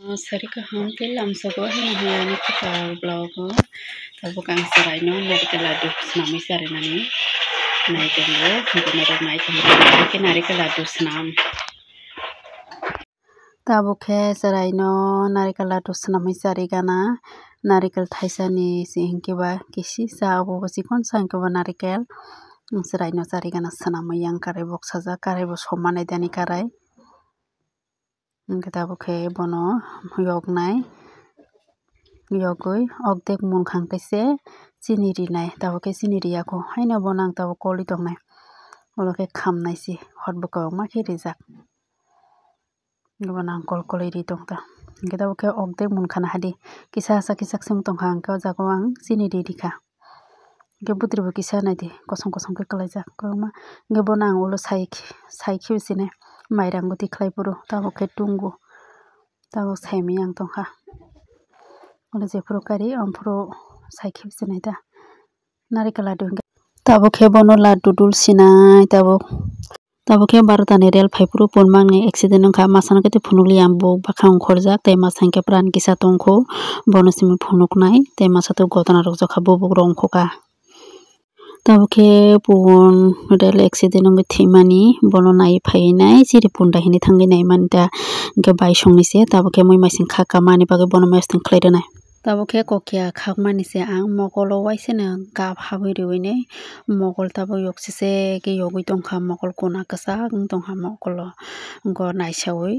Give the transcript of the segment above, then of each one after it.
Sari kaham tilam sago hina hayani kita blogo tabu kang sarai no nari keladu senami sari nani nai tunggu nai tunggu ke nari keladu senam tabu ke sarai no nari keladu senami sari gana narikel thaisa ni singke ba kisi sa abo sikon sangke ba narikel sarai no sari gana senam yang karai bok saja karai bo somanai dani karai tabu ke bono yognai yogoi ogdek munkhang kaise chini rinai tabu ke chini riyako haino bonang tabu koli tongnai oloke khamnai si hotbuka ma ke rijak bonang kol koli ri tongta tabu ke ogdek munkhana hadi kisa sa kisak sung tonghang ka jago ang chini ri rikha ke butribo kisa naidi kosong kosong ke kalaijak koma nge bonang ulo sai khiusine mairang guti khlai puru tabu ke tungu tabu saimi ang tongkha ulo je puru kari ampuru sai khiusine da narikal ladu tabu ke bono ladu dul sinai tabu ke barotani rel phaipuru punmangni accident ongkha masana kete phunukli ambo bakhang khorjak tei masang ke pran kisa tongkho bono simi phunuknai tei masato gotona rokjak bubuk rong khoka tabu ke pun rel accident ongkhe thimani bono nai phainai chiri punda hini thangi nai manta ke bai songni se tabu ke moi maising khaka mani bage bono maising khlai renai tabu ke kokya khakmani se ang mogolo waisena gap habui riwine mogol tabu yoksise ke yogui tongkha mogol kona kasak tongkha mogol go naisaui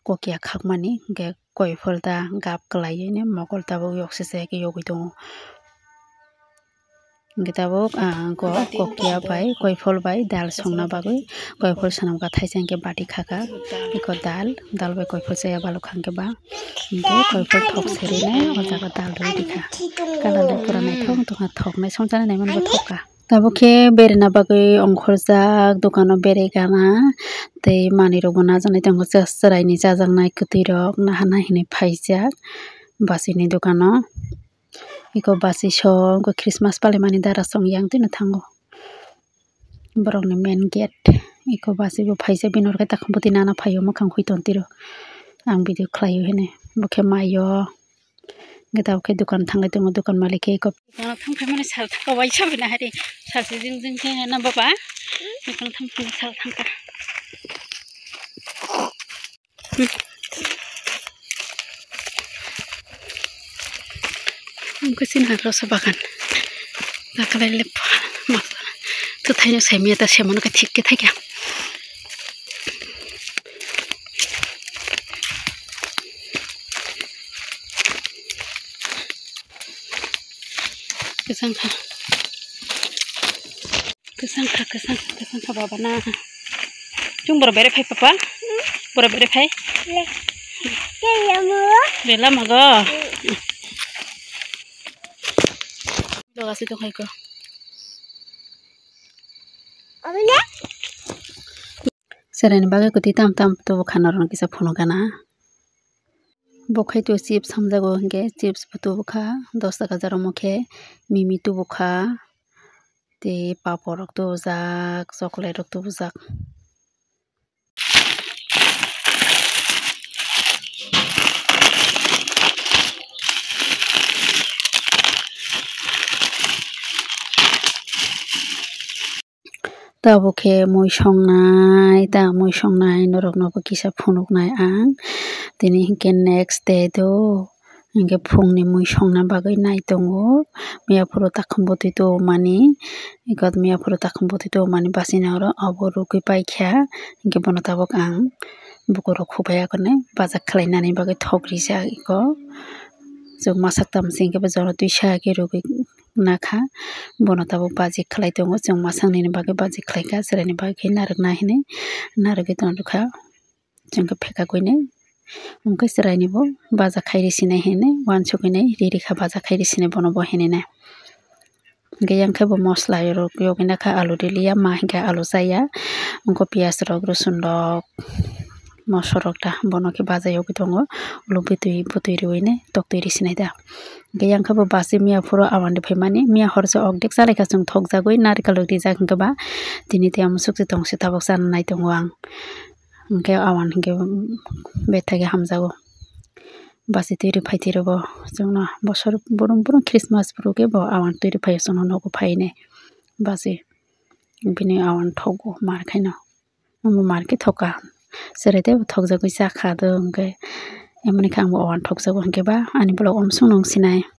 kokya khakmani ke koifolda gap klaiyene mogol tabu yoksise ke yogui tongo gitabo go kokya bai koifol bai dal songna bagui koifol sanam ka thaisang ke bati khaka iko dal bai koifol saya balu khangke ba koifol thok serine ojaga dal roi dikha kala le pura nai thong tongha thok nai songjana nai man thoka tabo ke berena bagui ongkhorjak dukano beregana tei mani rok bo najaknai tongo sarai ni jajaknai kwtui rok nahana hini phaijak basini dukano iko basi song ko Christmas palimani dara song yang tino thango borok ni main gate iko basi bo phaijak binor ke takhumputi nana phaio mukhang hui tontiro ang video khlaio hene bokhe mayo getaw ke dukan thangai tongo dukan malik ke iko thangphai mane sal thaka wai sabina hari salsi jing ke na baba dukan thangphai sal thangka kusin haro sa bagan takalai lep tu thaino saimia ta semano ka thik ke thakya kesang baba na chung boro bere phai papa boro bere phai bela mago Lokasi to kay ko. Sarani bagay ko titam to khanaron kisa phono kana. Bokhai to chips samjago hingke chips putu bukha 10 taka jaro mukhe mimi tu bukha te papor rok tu jak chocolate rok tu jak tabu ke moi songnai norok nobo kisa phunuknai ang tini hingke next day do hingke phungni moi songna bagui nai tongo miyaporo takhumbuti to mani igot miyaporo takhumbuti to mani basina oro abo rugui paikha hingke bono tabuk ang bukorok khupaiya kone bajak khlainani bagui thok rijak iko jok masak tamsi hingke jono 2 sa ke rugui nakha bono tabuk baji khlai tongo jong masangni bagui baji khlaika cheraini bagui narwkna hine narwgui tongkha jongkhe pheka koine ongkhe cheraini bo baja khairi sinai hine wansukine ririkha baja khairi sinai bono bo hinine geyangkhe bo mosla rok yogina kha alu diliya ma hingke alu chaya ongko piyaj rok rosun rok mosor rok ta bono ke baja yogui tongo ulo butui ruine toktui ri sinai da geyangkhe bo basi miya puro awandi phaimani miya horse ogdek chalaika chung thokjagui narikal rok rijak hingke ba tini te amusukti tongsi tabuk chana nai tongo ang hingke awan hingke bethai hamjago basi turi phaitiro bo jongno bosor borong Christmas puro ke bo awan turi phaio chongno nogo phaine basi bini awan thogo mar khaino omo mar ke thoka cherai tebo thokjagui chakha do hingke emoni khe angbo awan thokjago hingke ba ani bolog omsong nung sinai.